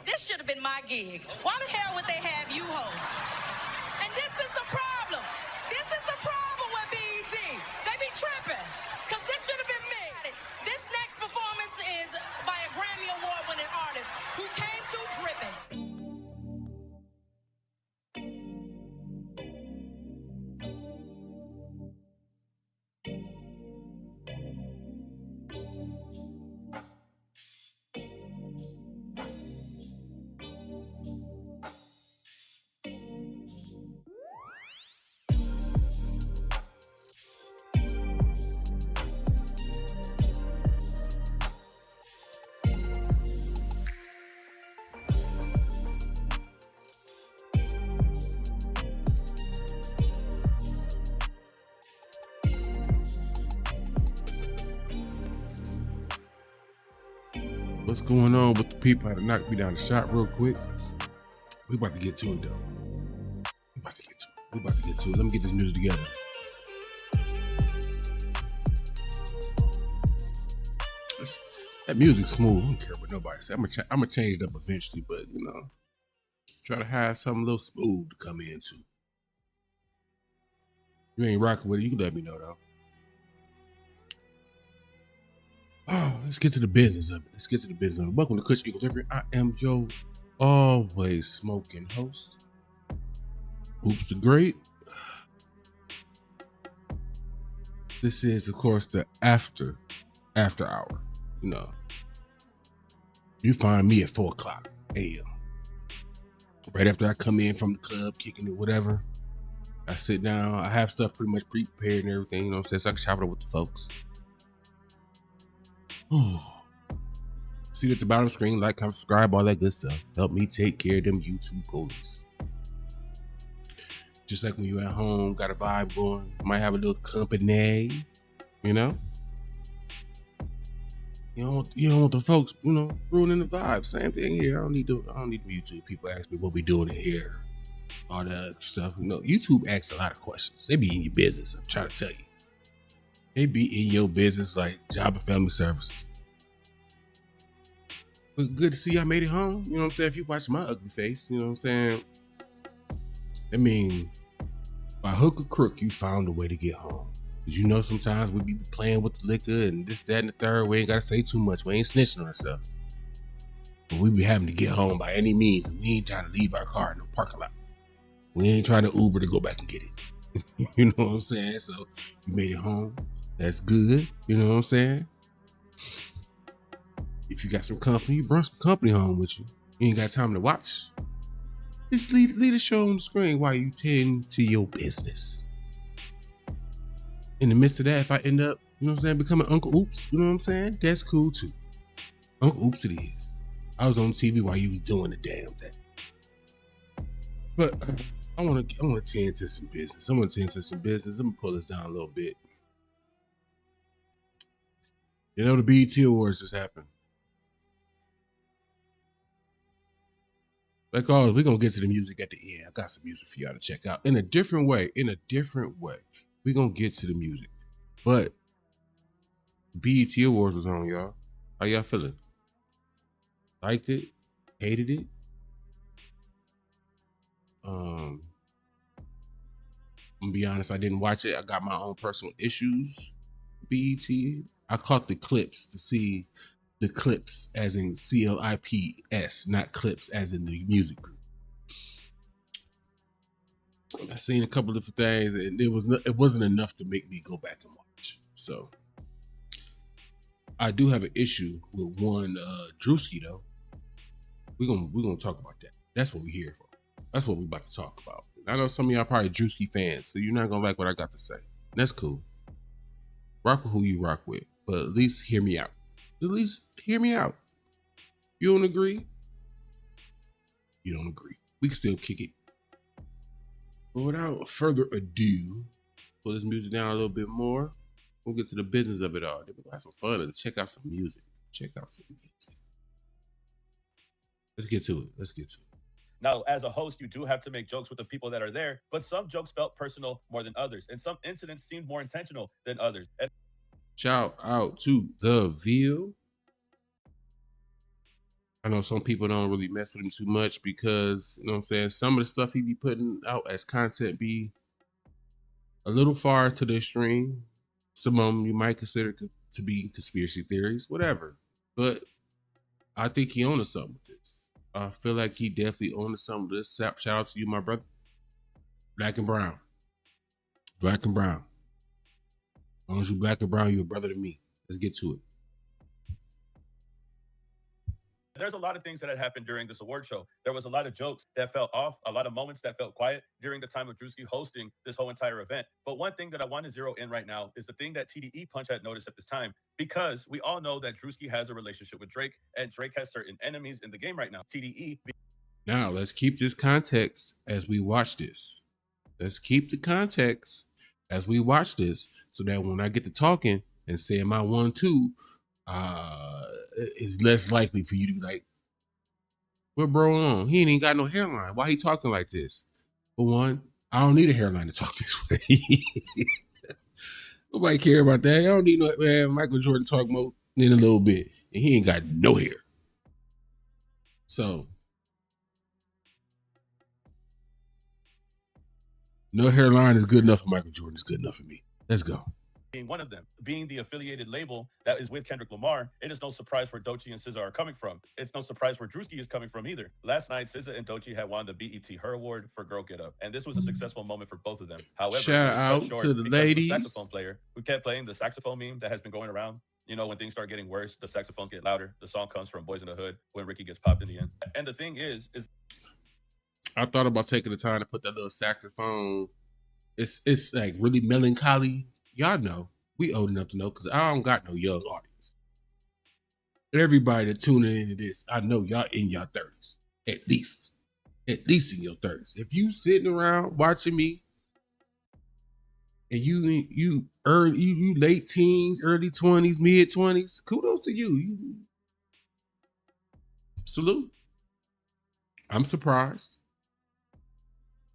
This should have been my gig. Why the hell would they have you host? And this is the problem. This is the problem with BET. They be tripping. Because this should have been me. This next performance is by a Grammy Award-winning artist who came through dripping. What's going on with the people? I had to knock me down the shot real quick. We about to get to it though. We about to get to it. Let me get this music together. That music's smooth. I don't care what nobody says. I'm gonna change it up eventually, but you know, try to have something a little smooth to come into. You ain't rocking with it, you can let me know though. Oh, let's get to the business of it. Welcome to Kush Equilibrium. I am your always smoking host, Oops the Great. This is, of course, the after hour. You know, you find me at 4:00 a.m. Right after I come in from the club, kicking it, whatever. I sit down. I have stuff pretty much pre-prepared and everything, you know what I'm saying? So I can chop it up with the folks. See at the bottom of the screen, like, comment, subscribe, all that good stuff. Help me take care of them YouTube goalies. Just like when you're at home, got a vibe going, might have a little company, you know? You don't want the folks, you know, ruining the vibe. Same thing here. I don't need YouTube people ask me what we doing in here, all that stuff. You know, YouTube asks a lot of questions. They be in your business. I'm trying to tell you. They be in your business like Job and Family Services. But good to see y'all made it home. You know what I'm saying? If you watch my ugly face, you know what I'm saying? I mean, by hook or crook, you found a way to get home. Because you know sometimes we be playing with the liquor and this, that, and the third. We ain't got to say too much. We ain't snitching on ourselves. But we be having to get home by any means. And we ain't trying to leave our car in no parking lot. We ain't trying to Uber to go back and get it. You know what I'm saying? So you made it home. That's good. You know what I'm saying? If you got some company, you bring some company home with you. You ain't got time to watch. Just leave the show on the screen while you tend to your business. In the midst of that, if I end up, you know what I'm saying, becoming Uncle Oops, you know what I'm saying? That's cool too. Uncle Oops it is. I was on TV while you was doing the damn thing. But I want to tend to some business. Let me pull this down a little bit. You know, the BET Awards just happened. Like always, we're going to get to the music at the end. I got some music for y'all to check out in a different way. We're going to get to the music. But BET Awards was on, y'all. How y'all feeling? Liked it? Hated it? I'm going to be honest, I didn't watch it. I got my own personal issues. BET. I caught the clips to see the clips as in CLIPS, not clips as in the music group. I seen a couple of different things, and it wasn't enough to make me go back and watch. So I do have an issue with one Druski though. We're gonna talk about that. That's what we're here for. That's what we're about to talk about. I know some of y'all probably Druski fans, so you're not gonna like what I got to say. That's cool. Rock with who you rock with, but at least hear me out. You don't agree? You don't agree. We can still kick it. But without further ado, pull this music down a little bit more. We'll get to the business of it all. Then we'll have some fun and check out some music. Let's get to it. Now, as a host, you do have to make jokes with the people that are there, but some jokes felt personal more than others, and some incidents seemed more intentional than others. Shout out to the VILL. I know some people don't really mess with him too much because, you know what I'm saying, some of the stuff he be putting out as content be a little far to the extreme. Some of them you might consider to be conspiracy theories, whatever. But I think he owns something with this. I feel like he definitely owns something with this. Shout out to you, my brother. Black and brown. Black and brown. As long as you black and brown, you're a brother to me. Let's get to it. There's a lot of things that had happened during this award show. There was a lot of jokes that felt off, a lot of moments that felt quiet during the time of Druski hosting this whole entire event. But one thing that I want to zero in right now is the thing that TDE Punch had noticed at this time, because we all know that Druski has a relationship with Drake, and Drake has certain enemies in the game right now. TDE. Now, let's keep this context as we watch this. Let's keep the context as we watch this so that when I get to talking and saying my 1-2, it's less likely for you to be like, what bro on? He ain't even got no hairline. Why he talking like this? For one, I don't need a hairline to talk this way. Nobody care about that. I don't need no, man, Michael Jordan talk more in a little bit, and he ain't got no hair. So, no hairline is good enough for Michael Jordan. It's good enough for me. Let's go. Being one of them, being the affiliated label that is with Kendrick Lamar, it is no surprise where Doechii and SZA are coming from. It's no surprise where Druski is coming from either. Last night, SZA and Doechii had won the BET Her Award for Girl Get Up, and this was a successful moment for both of them. However, shout out to the ladies. The saxophone player who kept playing the saxophone meme that has been going around. You know, when things start getting worse, the saxophones get louder. The song comes from Boys in the Hood when Ricky gets popped in the end. And the thing is I thought about taking the time to put that little saxophone. It's like really melancholy. Y'all know. We old enough to know because I don't got no young audience. Everybody that tuning into this, I know y'all in your 30s. At least in your 30s. If you sitting around watching me and you late teens, early 20s, mid 20s, kudos to you. Salute. I'm surprised.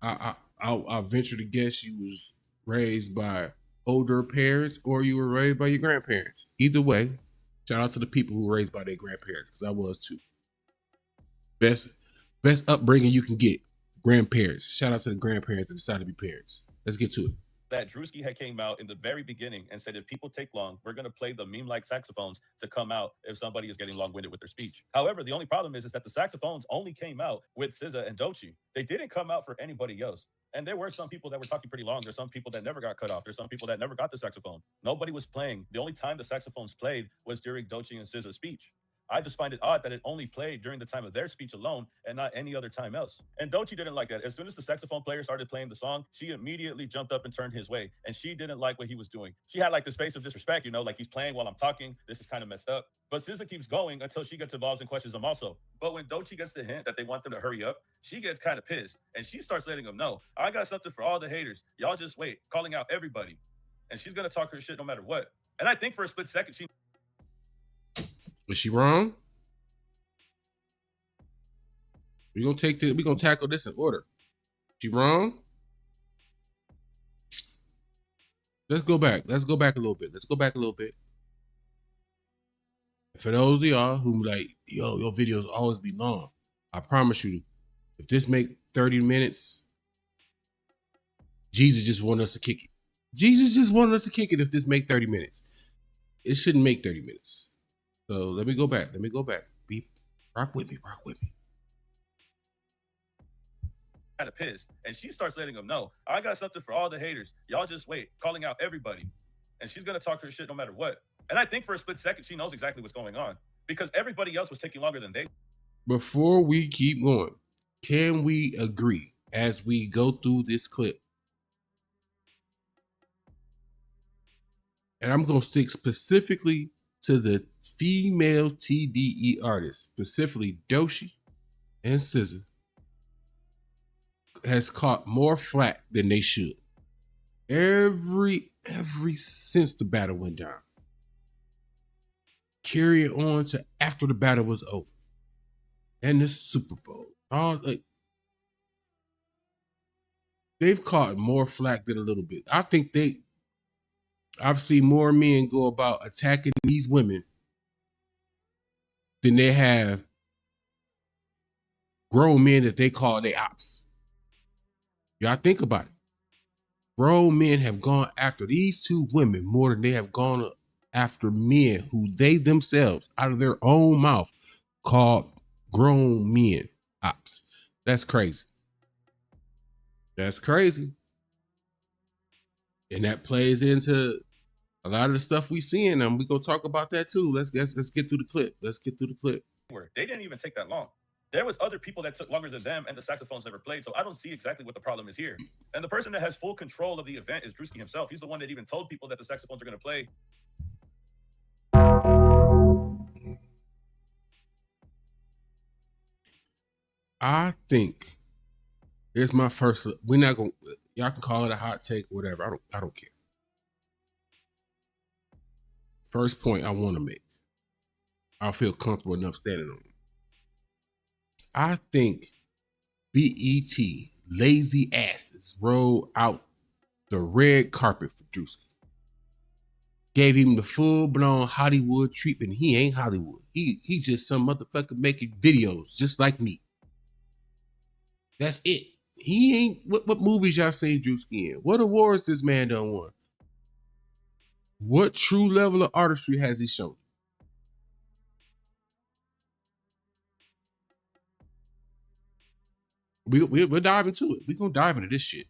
I'll venture to guess you was raised by older parents or you were raised by your grandparents. Either way, shout out to the people who were raised by their grandparents, because I was too. Best upbringing you can get, grandparents. Shout out to the grandparents that decided to be parents. Let's get to it. That Druski had came out in the very beginning and said, if people take long, we're going to play the meme-like saxophones to come out if somebody is getting long-winded with their speech. However, the only problem is that the saxophones only came out with SZA and Doechii. They didn't come out for anybody else. And there were some people that were talking pretty long. There's some people that never got cut off. There's some people that never got the saxophone. Nobody was playing. The only time the saxophones played was during Doechii and SZA's speech. I just find it odd that it only played during the time of their speech alone and not any other time else. And Doechii didn't like that. As soon as the saxophone player started playing the song, she immediately jumped up and turned his way. And she didn't like what he was doing. She had like this face of disrespect, you know, like he's playing while I'm talking. This is kind of messed up. But SZA keeps going until she gets involved and questions him also. But when Doechii gets the hint that they want them to hurry up, she gets kind of pissed. And she starts letting them know, I got something for all the haters. Y'all just wait, calling out everybody. And she's going to talk her shit no matter what. And I think for a split second, Was she wrong? We're gonna tackle this in order. She wrong? Let's go back a little bit. For those of y'all who like, yo, your videos always be long, I promise you, if this make 30 minutes, Jesus just want us to kick it. Jesus just wanted us to kick it if this make 30 minutes. It shouldn't make 30 minutes. So let me go back. Rock with me. Kind of pissed, and she starts letting them know, I got something for all the haters. Y'all just wait, calling out everybody. And she's going to talk her shit no matter what. And I think for a split second, she knows exactly what's going on because everybody else was taking longer than they. Before we keep going, can we agree as we go through this clip? And I'm going to stick specifically to the female TDE artists, specifically Doechii and SZA, has caught more flack than they should. Every since the battle went down. Carry it on to after the battle was over. And the Super Bowl. They've caught more flack than a little bit. I think I've seen more men go about attacking these women than they have grown men that they call their ops. Y'all think about it. Grown men have gone after these two women more than they have gone after men who they themselves, out of their own mouth, called grown men ops. That's crazy. That's crazy. And that plays into a lot of the stuff we seeing them. We gonna talk about that too. Let's get through the clip. Let's get through the clip. They didn't even take that long. There was other people that took longer than them, and the saxophones never played. So I don't see exactly what the problem is here. And the person that has full control of the event is Druski himself. He's the one that even told people that the saxophones are going to play. I think here's my first. We're not gonna. Y'all can call it a hot take, whatever. I don't care. First point I want to make. I feel comfortable enough standing on it. I think BET lazy asses rolled out the red carpet for Druski. Gave him the full-blown Hollywood treatment. He ain't Hollywood. He just some motherfucker making videos just like me. That's it. He ain't. What movies y'all seen Druski in? What awards this man done won? What true level of artistry has he shown? We'll dive into it. We're going to dive into this shit.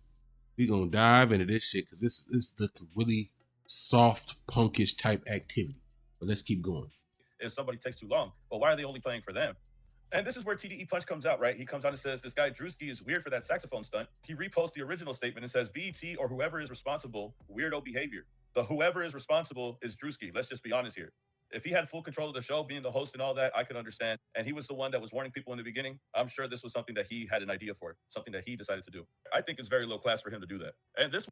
We're going to dive into this shit because this is the really soft, punkish type activity. But let's keep going. If somebody takes too long, well, why are they only playing for them? And this is where TDE Punch comes out, right? He comes out and says, this guy Druski is weird for that saxophone stunt. He reposts the original statement and says, BET or whoever is responsible, weirdo behavior. The whoever is responsible is Druski. Let's just be honest here. If he had full control of the show, being the host and all that, I could understand. And he was the one that was warning people in the beginning. I'm sure this was something that he had an idea for, something that he decided to do. I think it's very low class for him to do that. And this.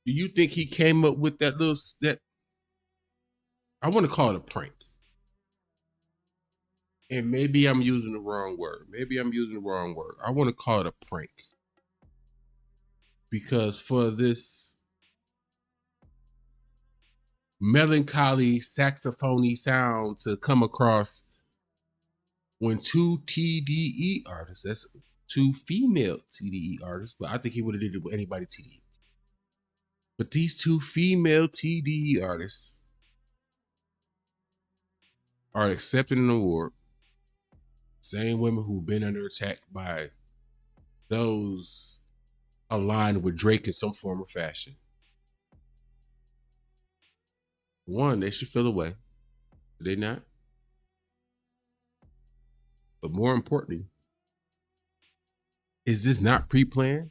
Do you think he came up with that little, that, I want to call it a prank. And maybe I'm using the wrong word. I want to call it a prank. Because for this melancholy saxophony sound to come across when two TDE artists, that's two female TDE artists, but I think he would have did it with anybody TDE. But these two female TDE artists are accepting an award. Same women who've been under attack by those aligned with Drake in some form or fashion. One, they should feel away. Do they not? But more importantly, is this not pre-planned?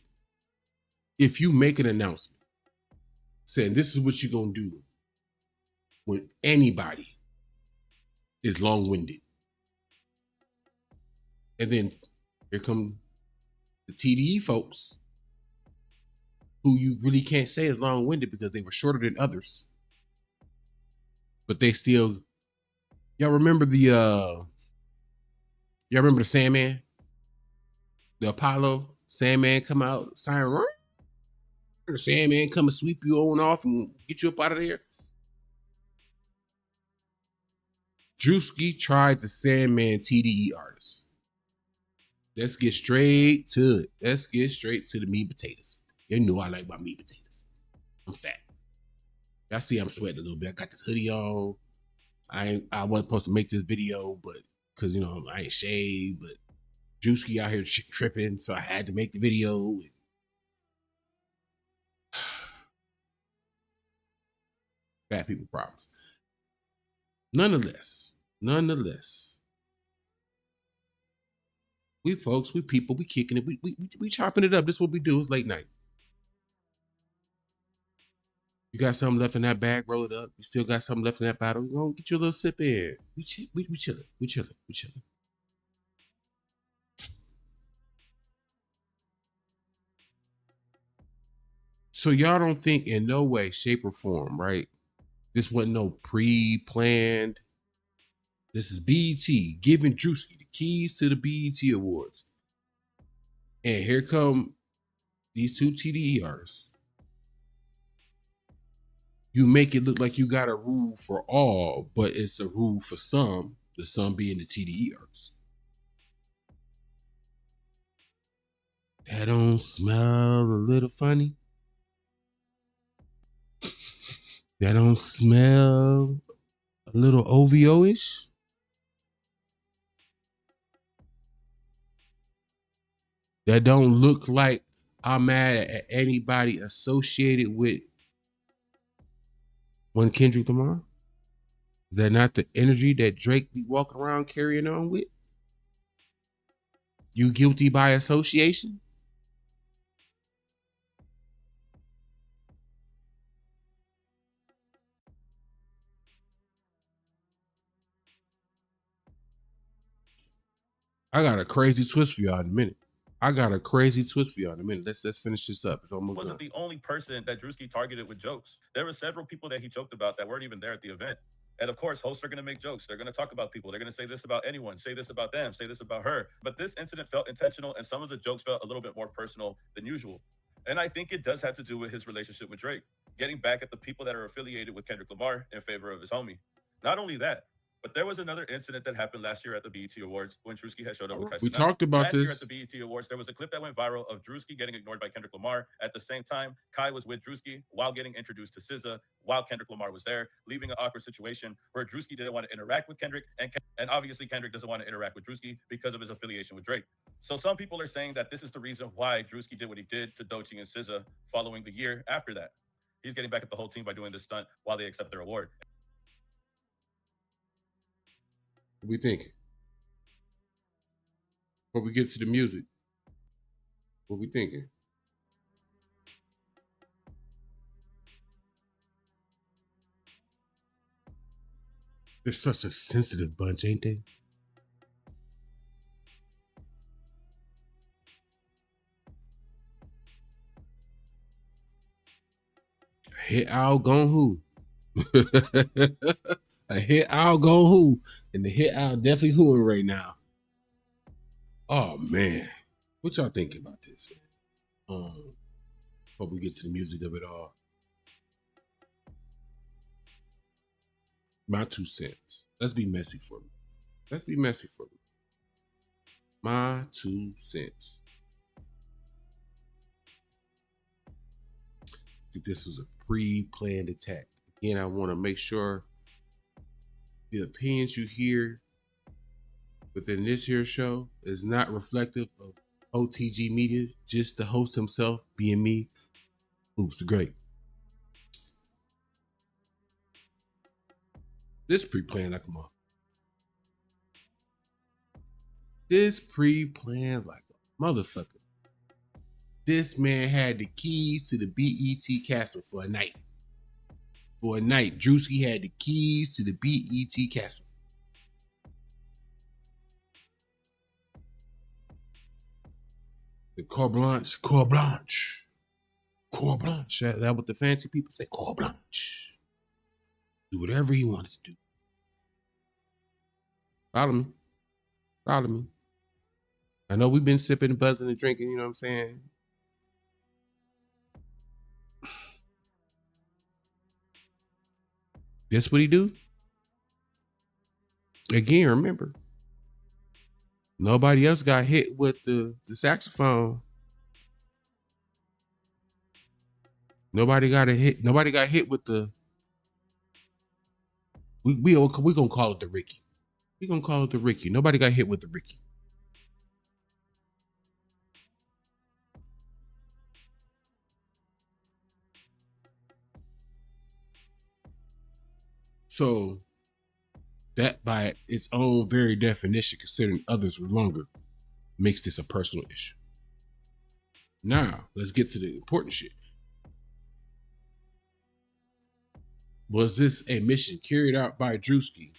If you make an announcement saying this is what you're going to do when anybody is long-winded, and then here come the TDE folks who you really can't say is long-winded because they were shorter than others. But they still, y'all remember the Sandman? The Apollo Sandman come out, siren, Sandman come and sweep you on off and get you up out of there. Druski tried the Sandman TDE artist. Let's get straight to it. Let's get straight to the meat potatoes. You know I like my meat potatoes. I'm fat. Y'all see I'm sweating a little bit. I got this hoodie on. I wasn't supposed to make this video, but because I ain't shaved, but Druski out here tripping, so I had to make the video. Bad people problems. Nonetheless, we folks, we people, we kicking it, we chopping it up. This is what we do. It's late night. You got something left in that bag, roll it up. You still got something left in that bottle, you gonna get your little sip in. We chilling. So y'all don't think in no way, shape, or form, right? This wasn't no pre-planned. This is BET giving Druski the keys to the BET Awards. And here come these two TDE artists. You make it look like you got a rule for all, but it's a rule for some, the some being the TDE artists. That don't smell a little funny. That don't smell a little OVO-ish. That don't look like I'm mad at anybody associated with one Kendrick Lamar. Is that not the energy that Drake be walking around carrying on with? You guilty by association? I got a crazy twist for y'all in a minute. Let's finish this up. It's almost wasn't done. the only person that Druski targeted with jokes. There were several people that he joked about that weren't even there at the event. And of course, hosts are going to make jokes. They're going to talk about people. They're going to say this about anyone, say this about them, say this about her. But this incident felt intentional, and some of the jokes felt a little bit more personal than usual. And I think it does have to do with his relationship with Drake, getting back at the people that are affiliated with Kendrick Lamar in favor of his homie. Not only that, but there was another incident that happened last year at the BET Awards when Druski had showed up with Kai We Cenat. talked about last year this. at the BET Awards. There was a clip that went viral of Druski getting ignored by Kendrick Lamar. At the same time, Kai was with Druski while getting introduced to SZA while Kendrick Lamar was there, leaving an awkward situation where Druski didn't want to interact with Kendrick, and obviously Kendrick doesn't want to interact with Druski because of his affiliation with Drake. So some people are saying that this is the reason why Druski did what he did to Doechii and SZA following the year after that. He's getting back at the whole team by doing this stunt while they accept their award. What we thinking? Before we get to the music, what we thinking? They're such a sensitive bunch, ain't they? A hit owl gone who? A hit owl gone who? And the hit owl definitely whoing right now. Oh man, what y'all thinking about this, man? Hope we get to the music of it all. My 2 cents. Let's be messy for me. My 2 cents. I think this was a pre-planned attack. Again, I want to make sure the opinions you hear within this here show is not reflective of OTG Media, just the host himself being me. Oops, great. This pre-planned like a motherfucker. This pre-planned like a motherfucker. This man had the keys to the BET castle for a night. Druski had the keys to the BET castle. The Carte Blanche. That what the fancy people say, Carte Blanche. Do whatever he wanted to do. Follow me. I know we've been sipping, buzzing, and drinking, you know what I'm saying? This what he do? Again, remember, nobody else got hit with the saxophone. Nobody got hit with the. We gonna call it the Ricky. Nobody got hit with the Ricky. So that by its own very definition, considering others were longer, makes this a personal issue. Now, let's get to the important shit. Was this a mission carried out by Druski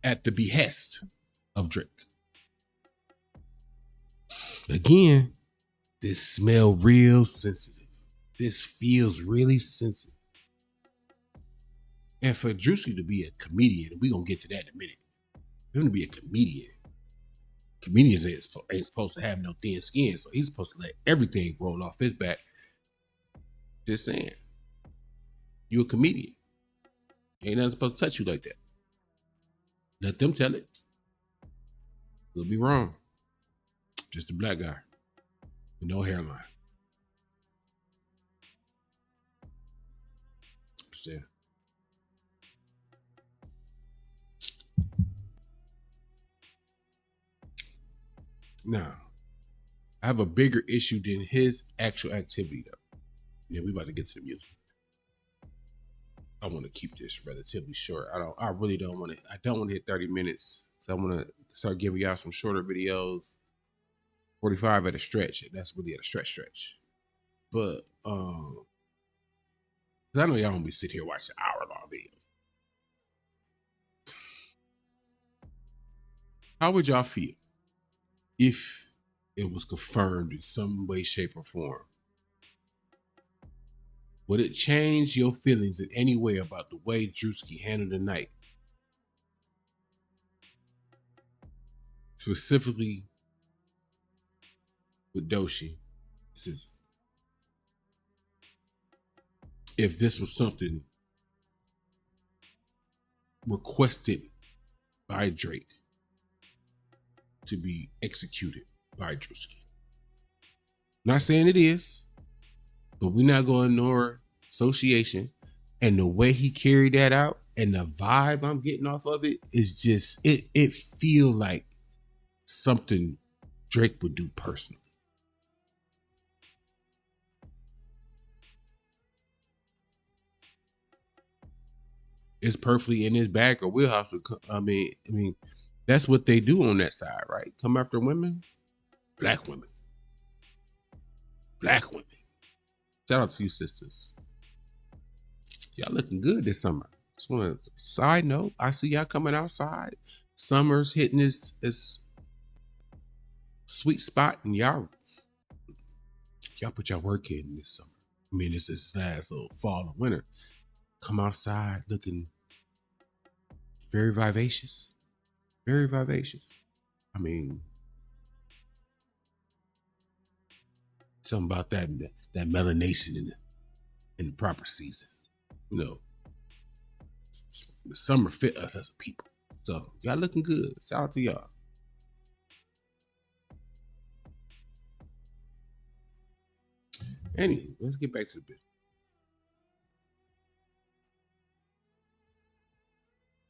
at the behest of Drake? Again, this smell real sensitive. This feels really sensitive. And for Druski to be a comedian, we're going to get to that in a minute. For him to be a comedian, comedians ain't supposed to have no thin skin, so he's supposed to let everything roll off his back. Just saying. You a comedian. Ain't nothing supposed to touch you like that. Let them tell it. They'll be wrong. Just a black guy. with no hairline. So, now, I have a bigger issue than his actual activity, though. Yeah, we about to get to the music. I want to keep this relatively short. I really don't want to. I don't want to hit 30 minutes. So I want to start giving y'all some shorter videos. 45 at a stretch. That's really at a stretch. But because I know y'all don't be sitting here watching hour-long videos. How would y'all feel if it was confirmed in some way, shape, or form? Would it change your feelings in any way about the way Druski handled the night? Specifically with Doshi, SZA. If this was something requested by Drake to be executed by Druski. Not saying it is, but we're not going to ignore association. And the way he carried that out and the vibe I'm getting off of it is just, it feel like something Drake would do personally. It's perfectly in his bag or wheelhouse. I mean, that's what they do on that side, right? Come after women, black women. Shout out to you, sisters. Y'all looking good this summer. Just want to side note, I see y'all coming outside. Summer's hitting this sweet spot, and y'all put y'all work in this summer. I mean, this last little fall and winter. Come outside looking very vivacious. Very vivacious. I mean, something about that melanation in the proper season. You know, the summer fit us as a people. So y'all looking good. Shout out to y'all. Anyway, let's get back to the business.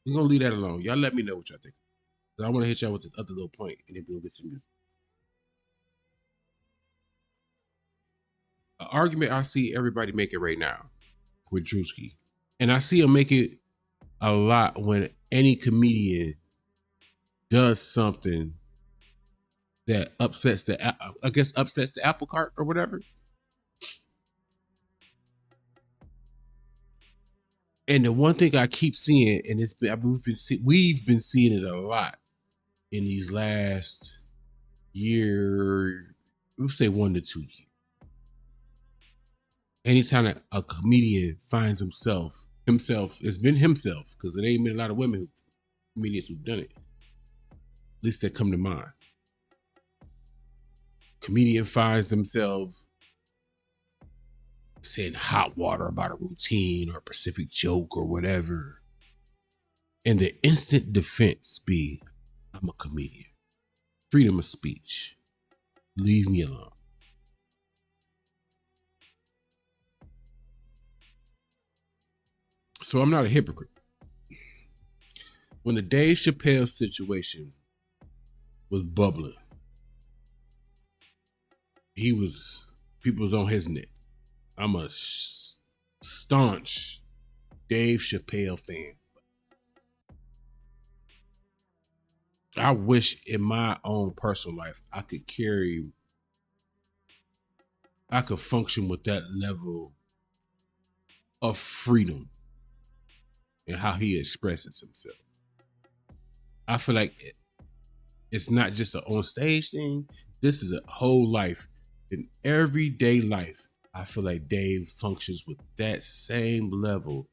We're going to leave that alone. Y'all let me know what y'all think. I want to hit y'all with this other little point, and then we'll get to music. An argument I see everybody making right now with Druski, and I see him make it a lot when any comedian does something that upsets the apple cart or whatever. And the one thing I keep seeing, and we've been seeing it a lot in these last year, we'll say 1 to 2 years. Anytime a comedian finds himself, it's been himself, because it ain't been a lot of comedians who've done it. At least that come to mind. Comedian finds themselves saying hot water about a routine or a specific joke or whatever. And the instant defense be, I'm a comedian. Freedom of speech. Leave me alone. So I'm not a hypocrite. When the Dave Chappelle situation was bubbling, people was on his neck. I'm a staunch Dave Chappelle fan. I wish in my own personal life I could function with that level of freedom in how he expresses himself. I feel like it's not just an on stage thing. This is a whole life. In everyday life, I feel like Dave functions with that same level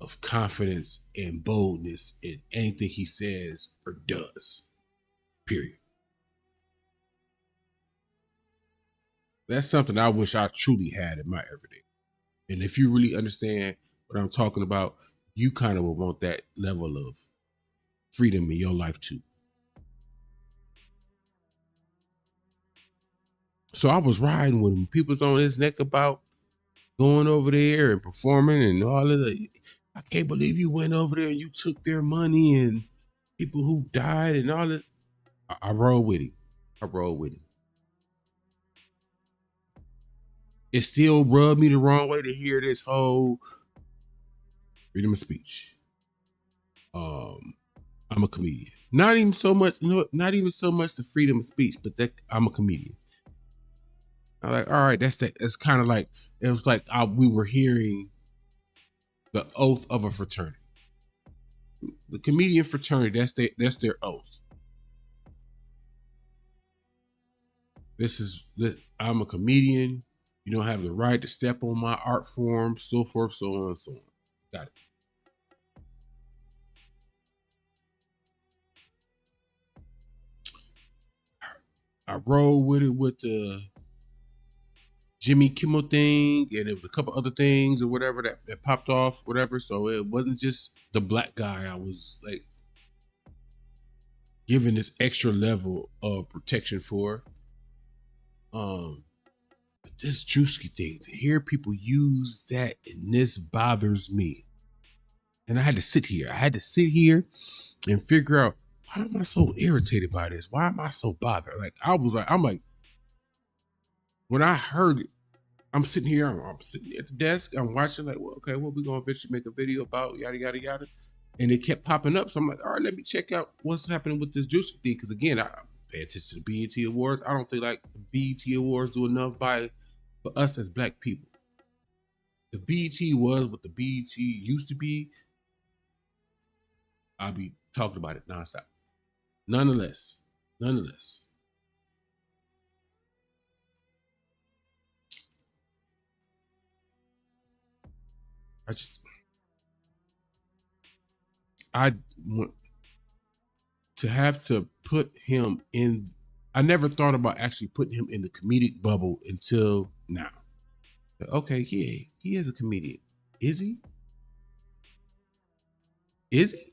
of confidence and boldness in anything he says or does. Period. That's something I wish I truly had in my everyday. And if you really understand what I'm talking about, you kind of will want that level of freedom in your life too. So I was riding with him. People's on his neck about going over there and performing and all of the. I can't believe you went over there and you took their money and people who died and all that. I roll with him. I roll with him. It still rubbed me the wrong way to hear this whole freedom of speech. I'm a comedian. Not even so much, not even so much the freedom of speech, but that I'm a comedian. I'm like, all right, that's that. It's kind of like it was like we were hearing the oath of a fraternity. The comedian fraternity, that's their oath. I'm a comedian. You don't have the right to step on my art form, so forth, so on, and so on. Got it. I rolled with it with the Jimmy Kimmel thing, and there was a couple other things or whatever that popped off, whatever. So it wasn't just the black guy. I was like giving this extra level of protection for. But this Druski thing, to hear people use that, and this bothers me. And I had to sit here. And figure out, why am I so irritated by this? Why am I so bothered? Like I'm like, when I heard it, I'm sitting here, I'm sitting at the desk, I'm watching like, well, okay, what we gonna eventually make a video about, yada, yada, yada. And it kept popping up. So I'm like, all right, let me check out what's happening with this Druski thing. Because again, I pay attention to the BET Awards. I don't think like the BET Awards do enough for us as black people. The BET was what the BET used to be. I'll be talking about it nonstop. Nonetheless, I want to have to put him in. I never thought about actually putting him in the comedic bubble until now. Okay, yeah, he is a comedian. Is he? Is he?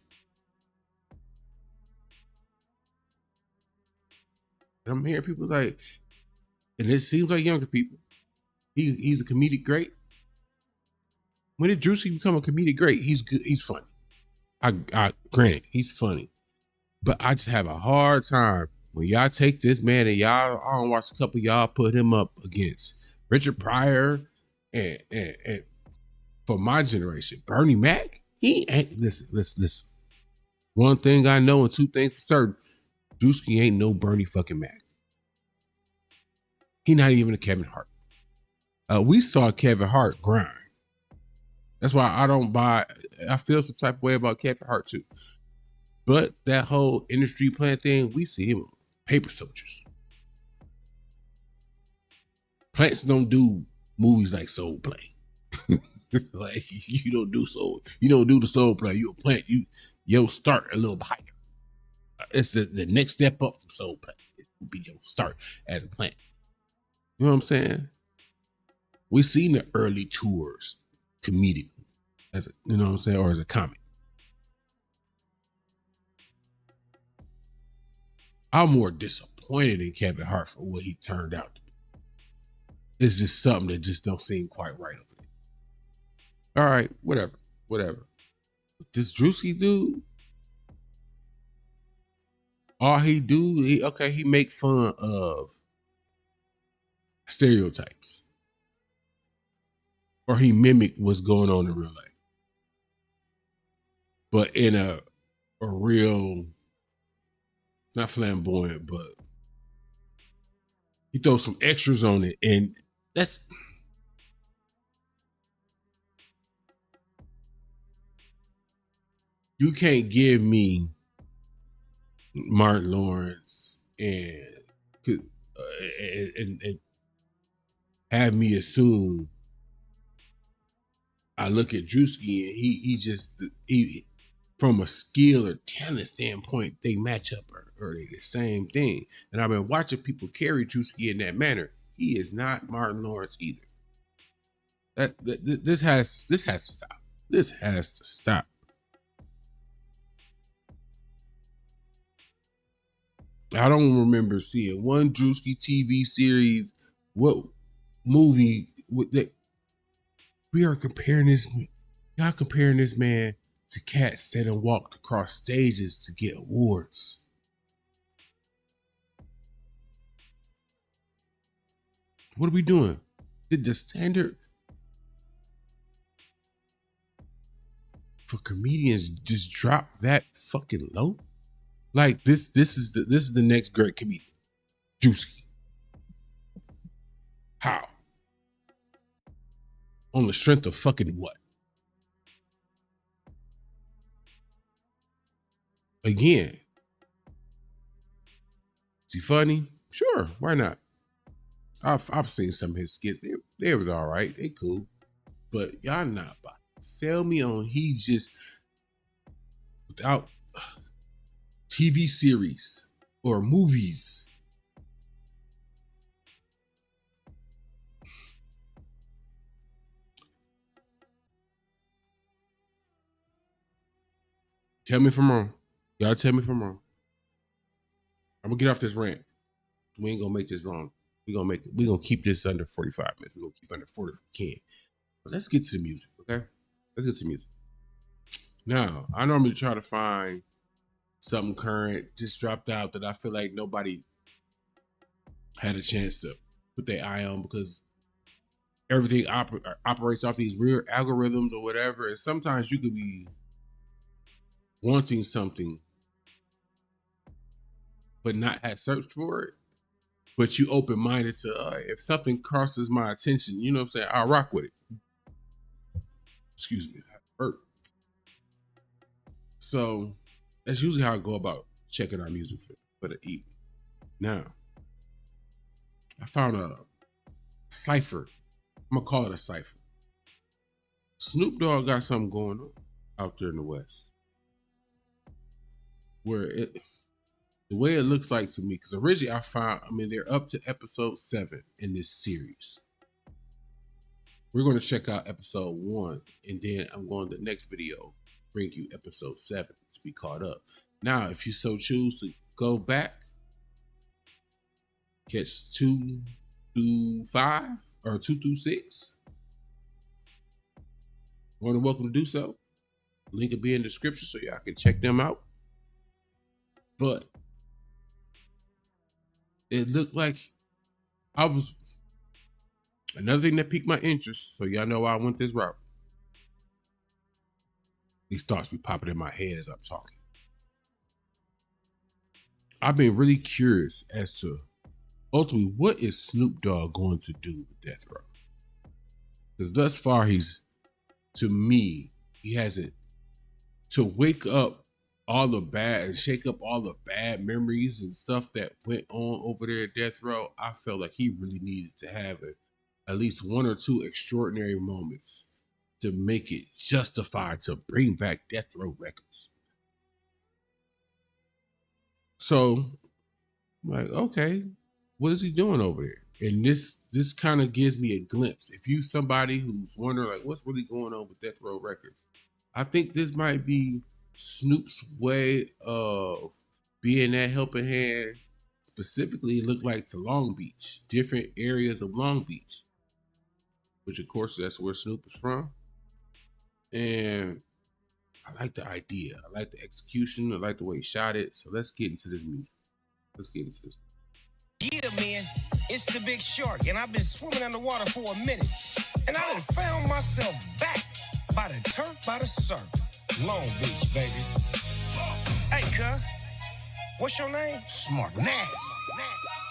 And I'm hearing people like, and it seems like younger people. He's a comedic great. When did Druski become a comedic great? He's good. He's funny. I granted, he's funny. But I just have a hard time when y'all take this man and y'all, I don't watch a couple of y'all put him up against Richard Pryor and for my generation, Bernie Mac. He ain't, listen. One thing I know and two things for certain, Druski ain't no Bernie fucking Mac. He not even a Kevin Hart. We saw Kevin Hart grind. That's why I feel some type of way about Kevin Hart too. But that whole industry plan thing, we see him paper soldiers. Plants don't do movies like Soul Plane. Like you don't do the Soul Plane. You a plant. You'll start a little higher. It's the next step up from Soul Plane. It will be your start as a plant. You know what I'm saying? We seen the early tours comedically, as you know what I'm saying, or as a comic. I'm more disappointed in Kevin Hart for what he turned out to be. It's just something that just don't seem quite right over there. All right, whatever. This Druski dude, all he make fun of stereotypes. Or he mimicked what's going on in real life. But in a real, not flamboyant, but he throws some extras on it. And that's, you can't give me Martin Lawrence and have me assume I look at Druski and he from a skill or talent standpoint, they match up or they the same thing. And I've been watching people carry Druski in that manner. He is not Martin Lawrence either. This has to stop. This has to stop. I don't remember seeing one Druski TV series what movie we are comparing this? Y'all comparing this man to cats that have walked across stages to get awards. What are we doing? Did the standard for comedians just drop that fucking low? Like this is the next great comedian, Druski. How? On the strength of fucking what? Again, is he funny? Sure, why not? I've seen some of his skits. They was all right. They cool, but y'all not about to sell me on he just without TV series or movies. Tell me if I'm wrong. Y'all tell me if I'm wrong. I'm gonna get off this rant. We ain't gonna make this long. We're gonna keep this under 45 minutes. We're gonna keep under 40 if we can. But let's get to the music, okay? Let's get to the music. Now, I normally try to find something current, just dropped out that I feel like nobody had a chance to put their eye on because everything operates off these weird algorithms or whatever. And sometimes you could be wanting something but not have searched for it. But you open-minded to if something crosses my attention, you know what I'm saying? I'll rock with it. Excuse me, that hurt. So that's usually how I go about checking our music for the evening. Now, I found a cipher. I'm gonna call it a cipher. Snoop Dogg got something going on out there in the West, where the way it looks like to me, because originally they're up to episode 7 in this series. We're going to check out episode 1, and then I'm going to the next video, bring you episode 7 to be caught up. Now, if you so choose to go back, catch 2 through 5 or 2 through 6, more than welcome to do so. Link will be in the description so y'all can check them out. But it looked like another thing that piqued my interest, so y'all know why I went this route. These thoughts be popping in my head as I'm talking. I've been really curious as to ultimately what is Snoop Dogg going to do with Death Row? Because thus far to me, he hasn't, to wake up all the bad and shake up all the bad memories and stuff that went on over there at Death Row. I felt like he really needed to have at least 1 or 2 extraordinary moments to make it justified to bring back Death Row Records. So I'm like, okay, what is he doing over there? And this kind of gives me a glimpse. If you somebody who's wondering like what's really going on with Death Row Records, I think this might be Snoop's way of being that helping hand. Specifically, it looked like to Long Beach, different areas of Long Beach, which of course that's where Snoop is from. And I like the idea. I like the execution. I like the way he shot it. So let's get into this music. Yeah, man, it's the Big Shark, and I've been swimming underwater for a minute. And I done found myself back by the turf, by the surf. Long Beach, baby. Hey, cuz, what's your name? Smart Nash.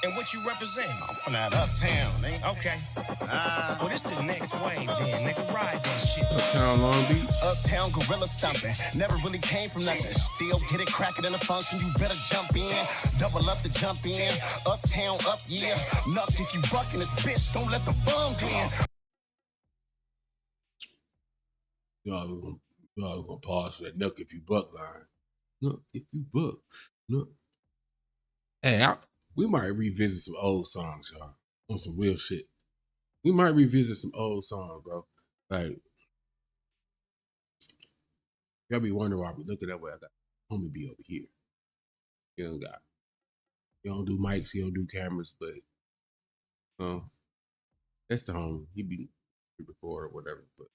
And what you represent? I'm from that uptown, nigga. Okay. Well, this the next wave then, nigga. Ride that shit. Uptown Long Beach. Uptown gorilla stomping. Never really came from nothing. Still hit it, crack it in the function. You better jump in. Double up to jump in. Uptown, up, yeah. Nuck if you bucking this bitch. Don't let the bums in. Y'all gonna pause for that nuck if you buck line. Nuck if you buck. Nuck. Hey, we might revisit some old songs, y'all, on some real shit. We might revisit some old songs, bro. Like, y'all be wondering why we looking that way. I got homie be over here. You don't do mics, you don't do cameras, but That's the homie. He be record or whatever. But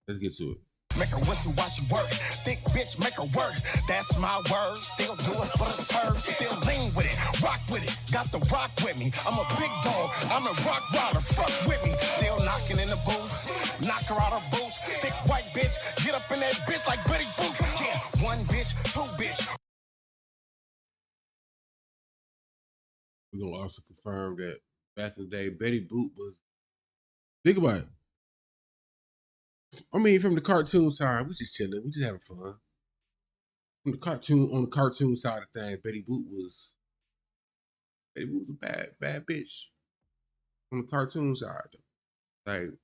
let's get to it. Make her whistle while she work. Thick bitch, make her work. That's my word. Still do it for the turf. Still lean with it. Rock with it. Got the rock with me. I'm a big dog. I'm a rock rider. Fuck with me. Still knocking in the booth. Knock her out her boots. Thick white bitch. Get up in that bitch like Betty Boop. Yeah, one bitch, two bitch. We're going to also confirm that back in the day, Betty Boop was... Think about it. I mean, from the cartoon side, we just chilling. We just having fun. From the cartoon, on the cartoon side of things, Betty Boop was a bad bitch. On the cartoon side, though. Like,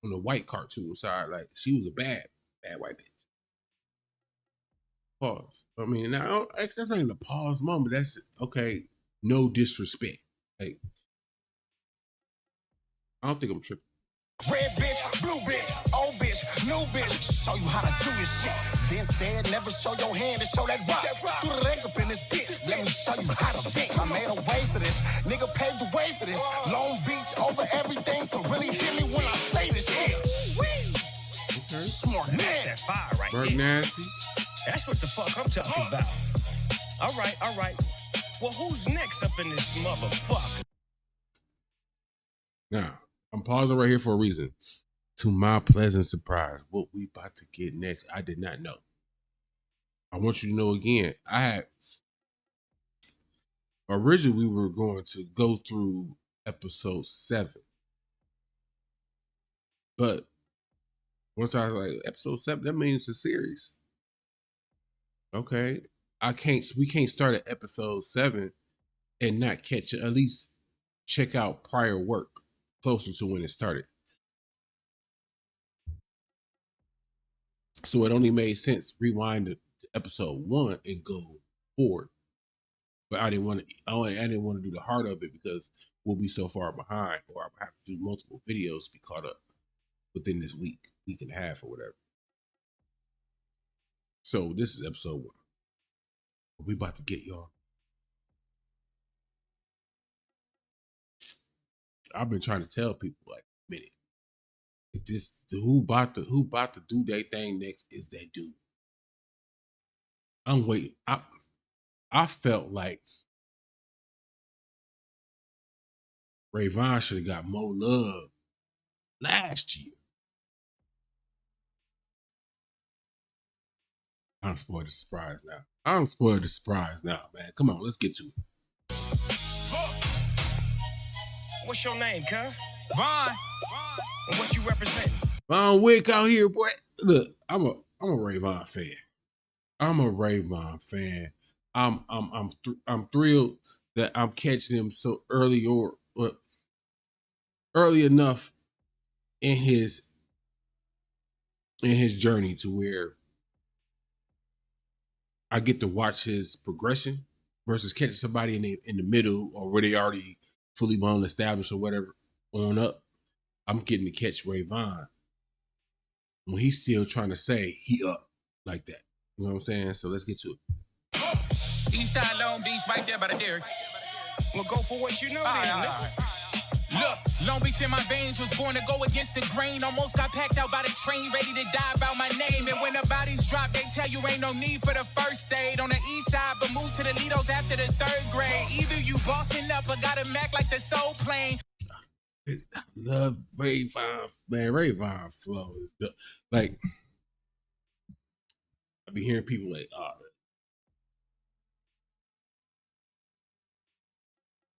on the white cartoon side, like, she was a bad white bitch. Pause. I mean, now, that's not even a pause moment. That's, okay, no disrespect. Like, I don't think I'm tripping. Red bitch, blue bitch, old bitch, new bitch. Show you how to do this shit. Then said never show your hand and show that rock. Threw the legs up in this bitch. Let me show you how to think. I made a way for this. Nigga paved the way for this. Long Beach over everything. So really hear me when I say this shit. Okay. Smart nasty. That's fire right Burnt there. nasty. That's what the fuck I'm talking about. All right. Well, who's next up in this motherfucker? Now, I'm pausing right here for a reason. To my pleasant surprise, what we about to get next, I did not know. I want you to know again, originally we were going to go through episode 7. But once I was like, episode 7, that means it's a series. Okay. We can't start at episode 7 and not catch it, at least check out prior work closer to when it started. So it only made sense rewind to episode 1 and go forward. But I didn't want to do the heart of it because we'll be so far behind, or I'll have to do multiple videos to be caught up within this week and a half or whatever. So this is episode 1. We about to get y'all. I've been trying to tell people like a minute. This who about to do their thing next is that dude. I'm waiting. I felt like Rayvon should have got more love last year. I'm spoiled the surprise now. Man. Come on, let's get to it. What's your name, cuz? Vaughn. And what you represent? Von Wick out here, boy. Look, I'm a Rayvon fan. I'm thrilled that I'm catching him so early early enough in his journey to where I get to watch his progression versus catching somebody in the middle or where they already fully blown established or whatever on up. I'm getting to catch Rayvon when he's still trying to say he up like that. You know what I'm saying? So let's get to it. Eastside Long Beach, right there by the Derrick. Well, go for what you know then, nigga. Look, Long Beach in my veins, was born to go against the grain. Almost got packed out by the train, ready to die about my name. And when the bodies drop, they tell you ain't no need for the first aid. On the east side, but move to the Lidos after the 3rd grade. Either you bossing up or got a Mac like the Soul Plane. I love Rayvon, man. Rayvon flow is like, I be hearing people like,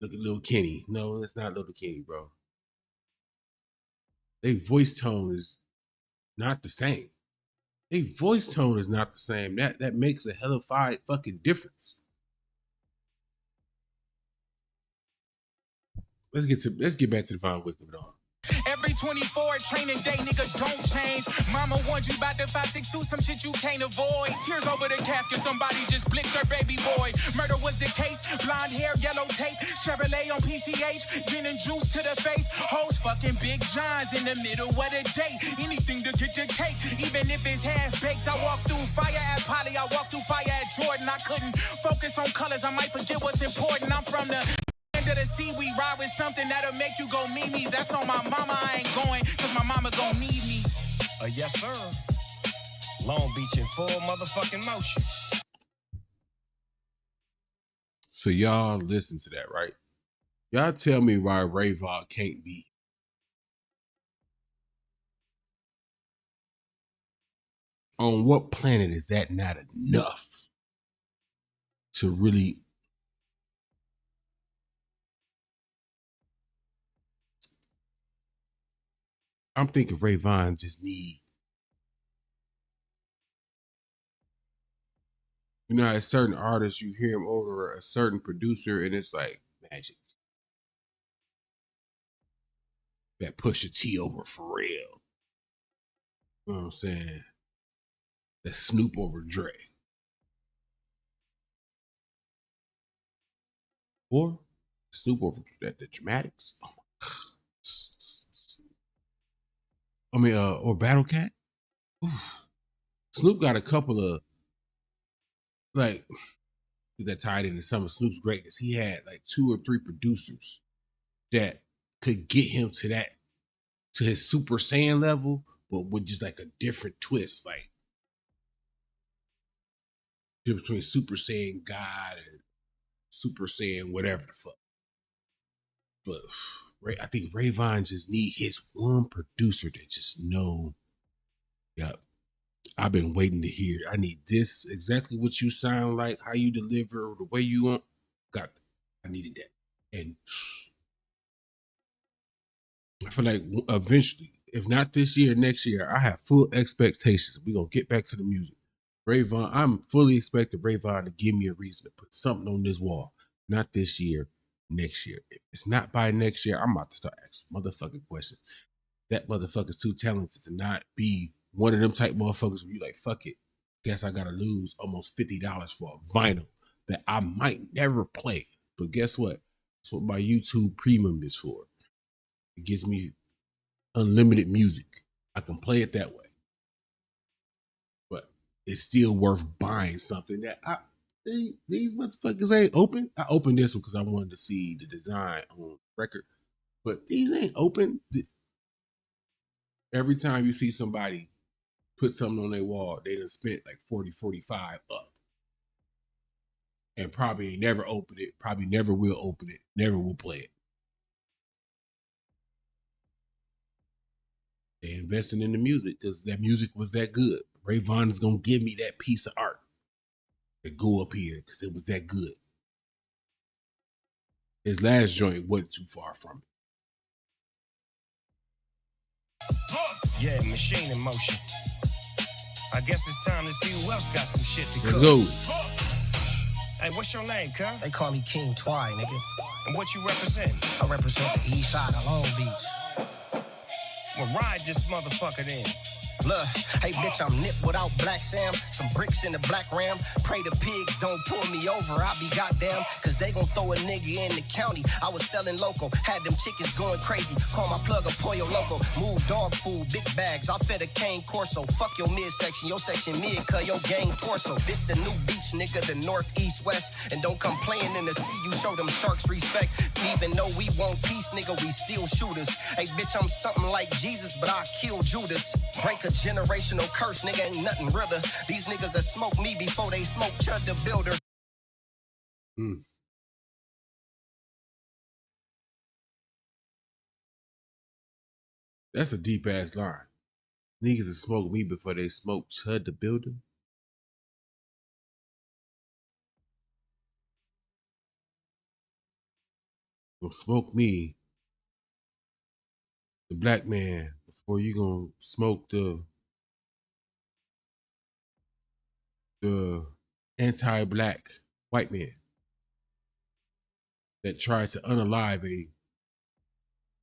look at Lil Kenny. No, it's not Lil Kenny, bro. Their voice tone is not the same. That makes a hellified fucking difference. Let's get back to the Von Wick of it all. Every 24 training day, nigga, don't change. Mama warned you about the 562, some shit you can't avoid. Tears over the casket, somebody just blicked her baby boy. Murder was the case, blonde hair, yellow tape. Chevrolet on PCH, gin and juice to the face. Hoes fucking Big Johns in the middle of the day. Anything to get your cake, even if it's half-baked. I walk through fire at Poly, I walk through fire at Jordan. I couldn't focus on colors, I might forget what's important. I'm from the end of the sea, we ride with it's something that'll make you go me. That's on my mama, I ain't going, cause my mama gon' need me. Yes, sir. Long Beach in full motherfucking motion. So y'all listen to that, right? Y'all tell me why Rayvon can't be. On what planet is that not enough to really I'm thinking Rayvon just need, you know, as certain artists, you hear him over a certain producer and it's like magic. That Pusha T over for real. You know what I'm saying? That Snoop over Dre. Or Snoop over the Dramatics. Oh my God. I mean, or Battle Cat. Oof. Snoop got a couple of, like, that tied into some of Snoop's greatness. He had like 2 or 3 producers that could get him to that, to his Super Saiyan level, but with just like a different twist, like between Super Saiyan God and Super Saiyan whatever the fuck. But I think Rayvon just need his one producer that just know, yep, I've been waiting to hear. I need this, exactly what you sound like, how you deliver, the way you want. I needed that. And I feel like eventually, if not this year, next year, I have full expectations. We're going to get back to the music. Rayvon, I'm fully expecting Rayvon to give me a reason to put something on this wall. Not this year, next year. If it's not by next year, I'm about to start asking motherfucking questions. That motherfucker's too talented to not be one of them type motherfuckers where you like, fuck it. Guess I got to lose almost $50 for a vinyl that I might never play. But guess what? That's what my YouTube premium is for. It gives me unlimited music. I can play it that way. But it's still worth buying something that these motherfuckers ain't open. I opened this one because I wanted to see the design on record. But these ain't open. Every time you see somebody put something on their wall, they done spent like 40, 45 up. And probably never open it, probably never will open it, never will play it. They investing in the music because that music was that good. Rayvon is going to give me that piece of art to go up here because it was that good. His last joint wasn't too far from it. Yeah, machine in motion. I guess it's time to see who else got some shit to Let's cook. go. Hey, what's your name, cuz? They call me King Twy, nigga. And what you represent? I represent the east side of Long Beach. Well, ride this motherfucker then. Look, hey bitch, I'm nipped without Black Sam. Some bricks in the black ram. Pray the pigs don't pull me over. I be goddamn, cause they gon' throw a nigga in the county. I was selling local, had them chickens going crazy. Call my plug a Pollo Loco. Move dog food, big bags. I fed a cane Corso. Fuck your midsection, your section mid, cause your gang torso. This the new beach, nigga, the north, east, west. And don't come playing in the sea, you show them sharks respect. Even though we want peace, nigga, we still shooters. Hey bitch, I'm something like Jesus, but I kill Judas. Break a generational curse, nigga, ain't nothing realer. These niggas that smoke me before they smoke Chud the Builder. That's a deep ass line. Niggas that smoke me before they smoke Chud the Builder. Well, smoke me, the black man, before you gonna smoke the anti-black white man that tried to unalive a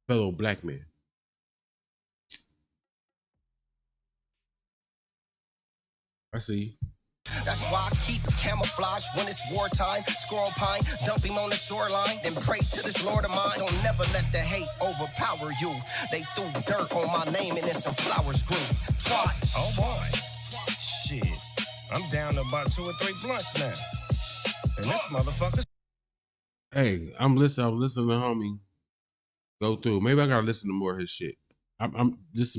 fellow black man. I see. That's why I keep camouflage when it's wartime. Squirrel pine, dump him on the shoreline. Then pray to this Lord of mine. Don't never let the hate overpower you. They threw dirt on my name and then some flowers grew. Twice. Oh boy. Shit. I'm down to about 2 or 3 blunts now. And this motherfucker. Hey, I'm listening to homie Go through. Maybe I gotta listen to more of his shit. I'm just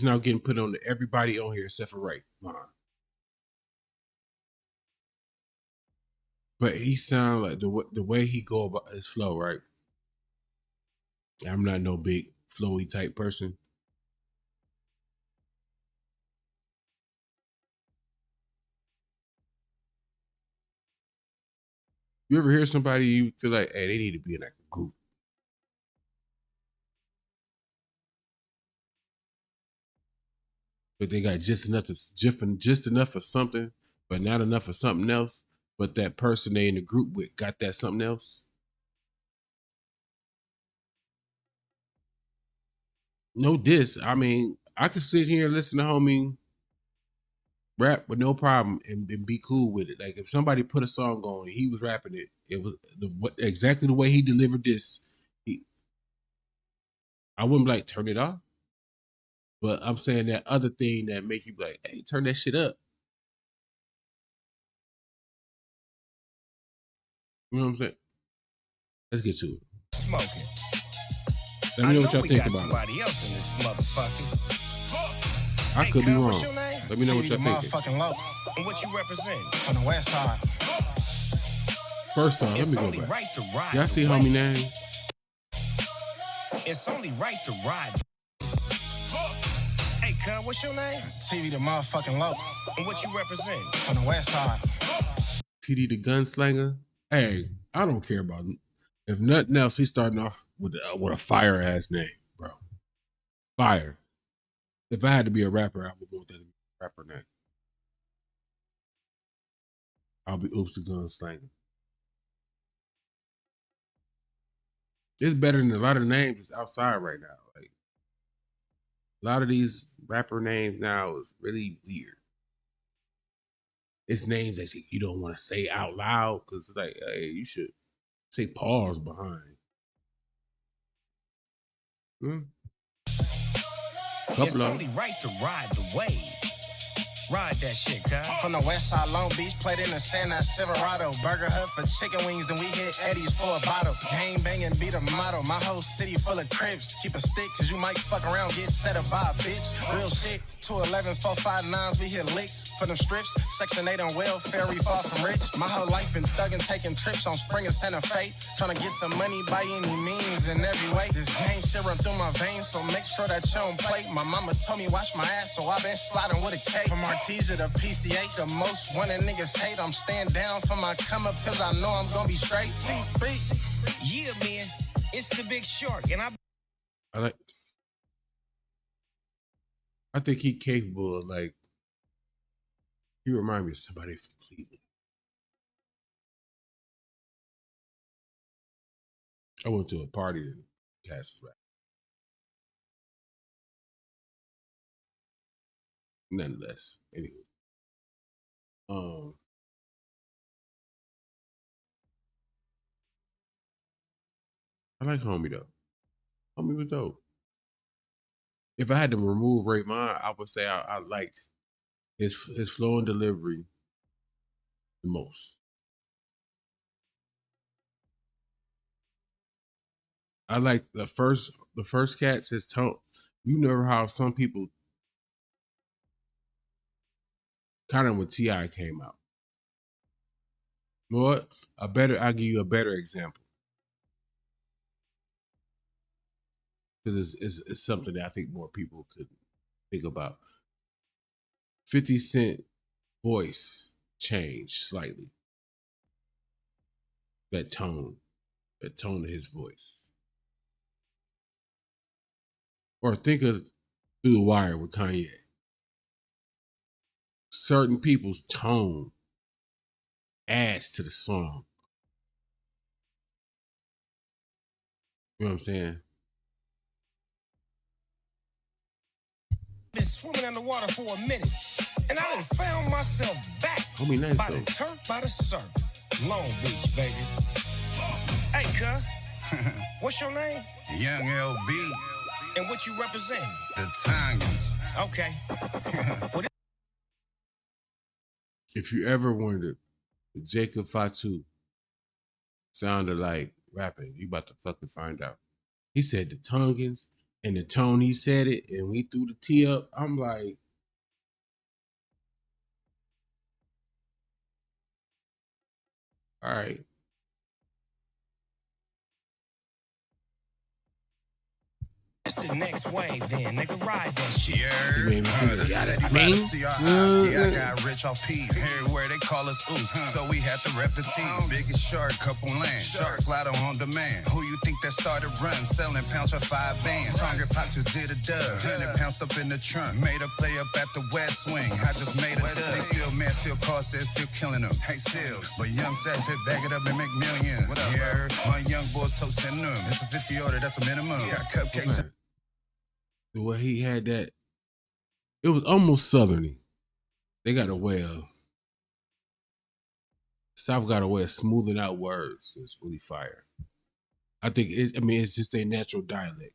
now getting put on to everybody on here except for Ray. But he sound like the way he go about his flow, right? I'm not no big flowy type person. You ever hear somebody you feel like, hey, they need to be in like a group? But they got just enough for something, but not enough for something else. But that person they in the group with got that something else. No diss. I mean, I could sit here and listen to homie rap with no problem and be cool with it. Like if somebody put a song on and he was rapping it, it was exactly the way he delivered this. I wouldn't be like, turn it off. But I'm saying that other thing that make you be like, hey, turn that shit up. You know what I'm saying? Let's get to it. Smoking. Let me know what y'all think about it. Somebody else in this motherfucker. I could be wrong. Let me know what y'all think. And what you represent? On the west side. First off, let me go back. Right to ride Y'all see homie name? It's only right to ride. Hey, cuz, what's your name? TV the motherfucking low. And what you represent? On the west side. TD the gunslinger. Hey, I don't care about him. If nothing else, he's starting off with a fire ass name, bro. Fire. If I had to be a rapper, I would want that to be a rapper name. I'll be Oops the Gunslinger. It's better than a lot of names that's outside right now. Like a lot of these rapper names now is really weird. It's names that you don't want to say out loud because like, hey, you should say pause behind. It's only right to ride the wave. Ride that shit, cuz. From the west side, Long Beach, played in the Santa Silverado. Burger Hut for chicken wings, and we hit Eddie's for a bottle. Gang banging, be the motto. My whole city full of crips. Keep a stick, cause you might fuck around, get set up by a bitch. Real shit, 211s, 459s, we hit licks for them strips. Section 8 on welfare, we far from rich. My whole life been thugging, taking trips on Spring and Santa Fe. Trying to get some money by any means in every way. This gang shit run through my veins, so make sure that you don't play. My mama told me wash my ass, so I been sliding with a K. From Artesia to PCA, the most wanted niggas hate. I'm staying down for my come up, cause I know I'm gonna be straight. T3. Yeah, man. It's the Big Shark, and I think he capable of like, he remind me of somebody from Cleveland. I went to a party in Glasses Malone. Nonetheless, anyway. I like Homie though. Homie was dope. If I had to remove Ray Vaughn, I would say I liked his flow and delivery the most. I like the first cats, his tone. You know how some people kind of when T.I. came out. You know what? I'll give you a better example. Because it's something that I think more people could think about. 50 Cent voice changed slightly. That tone of his voice. Or think of Through the Wire with Kanye. Certain people's tone adds to the song. You know what I'm saying? Been swimming underwater for a minute, and I done found myself back Nice by though. the turf, by the surf. Long Beach, baby. Hey, cuz, what's your name? Young LB. And what you represent? The Tongues. Okay. If you ever wondered if Jacob Fatu sounded like rapping, you about to fucking find out. He said the Tongans and the tone he said it, and we threw the T up. I'm like, all right. It's the next wave then, nigga. Ride that shit. You made me think of that. I got rich off peas. Everywhere they call us ooze. So we had to rep the team. Biggest shark, couple land. Shark lotto on demand. Who you think that started run? Selling pounds for 5 bands. Hunger Pop just did a dub. 100 pounds up in the trunk. Made a play up at the West Wing. I just made a dub. They still mad, still cost it, still killing them. Hey, still. But young sets hit, bag it up and make millions. What up, yeah, my young boys toasting them. It's a 50 order, that's a minimum. Got cupcakes. The way he had that, it was almost southerny. They got a way of, South got a way of smoothing out words. It's really fire. I think it's just a natural dialect.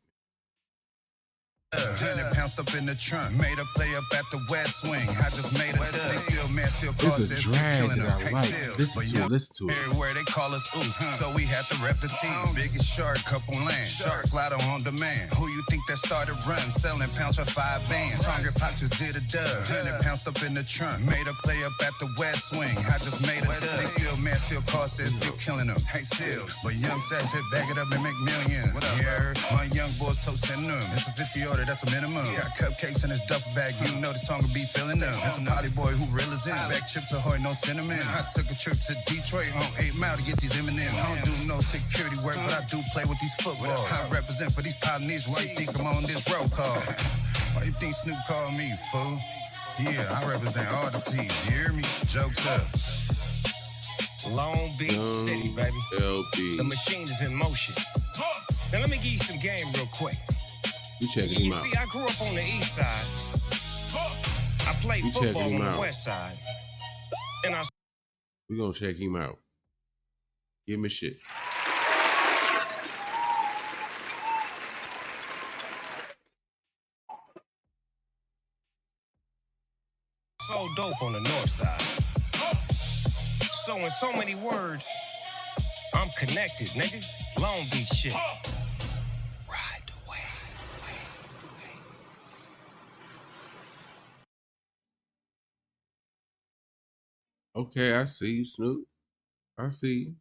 100 pounds up in the trunk. Made a play up at the West Wing. I just made a dub. They still mad, still cost it. It's a drag that I like. Listen to it. Everywhere they call us ooze. So we had to rep the team. Biggest shark, couple land. Shark lotto on demand. Who you think that started run? Selling pounds for 5 bands. Hunger Pop just did a dub. 100 pounds up in the trunk. Made a play up at the West Wing. I just made a dub. They still mad, still cost it. Still killing them. Hey, still. But young sets hit, bag it up and make millions. What up, yeah, my young boys toasting them. It's a 50 order, that's a minimum. Got cupcakes in his duffel bag, you know the song will be filling them. That's a naughty boy who real is in. Back chips ahoy, no cinnamon. I took a trip to Detroit on 8 Mile to get these M&M's. I don't do no security work, but I do play with these footballs. I represent for these Polynesians. Why you think I'm on this roll call? Why you think Snoop called me, fool? Yeah, I represent all the T's, you hear me? Jokes up. Long Beach City, baby. LB. The machine is in motion. Now let me give you some game real quick. You checking him out. See, I grew up on the east side. I played football on the west side. And We're gonna check him out. Give him a shit. so dope on the north side. So in so many words, I'm connected, nigga. Long Beach shit. Ride the wave. Okay, I see you, Snoop. I see you.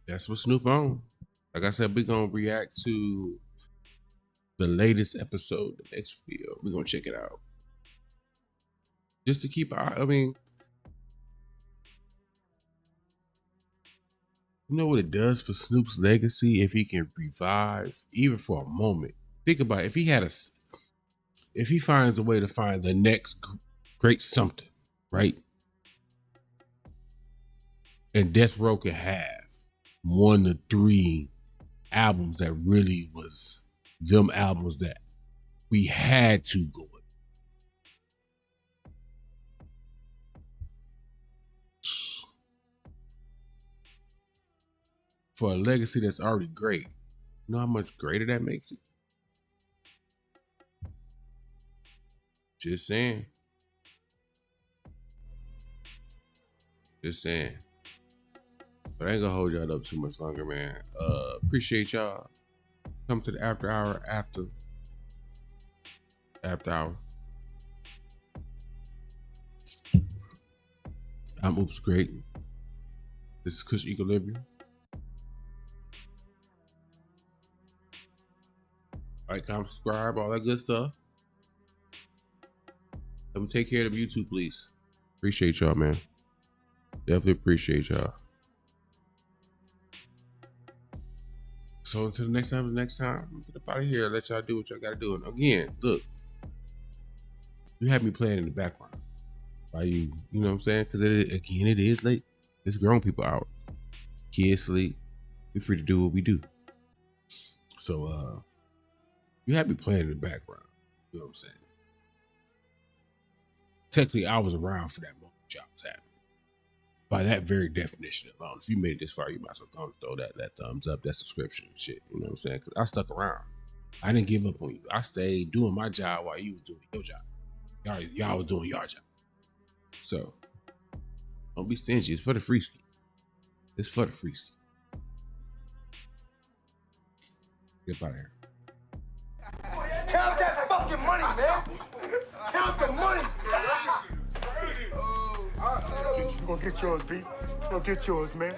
That's what Snoop on. Like I said, we're going to react to the latest episode, the next video. We're going to check it out. Just to keep, I mean, you know what it does for Snoop's legacy if he can revive, even for a moment. Think about it. If he finds a way to find the next great something, right? And Death Row could have 1 to 3 albums that really was them albums that we had to go with. For a legacy that's already great. You know how much greater that makes it? Just saying. Just saying. But I ain't gonna hold y'all up too much longer, man. Appreciate y'all. Come to the after hour after hour. I'm Oops Great. This is Kush Equilibrium. Like, comment, subscribe, all that good stuff. Let me take care of the YouTube, please. Appreciate y'all, man. Definitely appreciate y'all. So until the next time, get up out of here. Let y'all do what y'all gotta do. And again, look, you have me playing in the background. Why you know what I'm saying? Because it is late. It's grown people out. Kids sleep. We're free to do what we do. So you have me playing in the background. You know what I'm saying? Technically, I was around for that moment y'all was having. By that very definition alone, if you made it this far, you might as well throw that thumbs up, that subscription and shit. You know what I'm saying? Because I stuck around. I didn't give up on you. I stayed doing my job while you was doing your job. Y'all was doing your job. So, Don't be stingy. It's for the free ski. It's for the free ski. Get out of here. Count that fucking money, man. Count the money. You gonna get yours, B. You gonna get yours, man.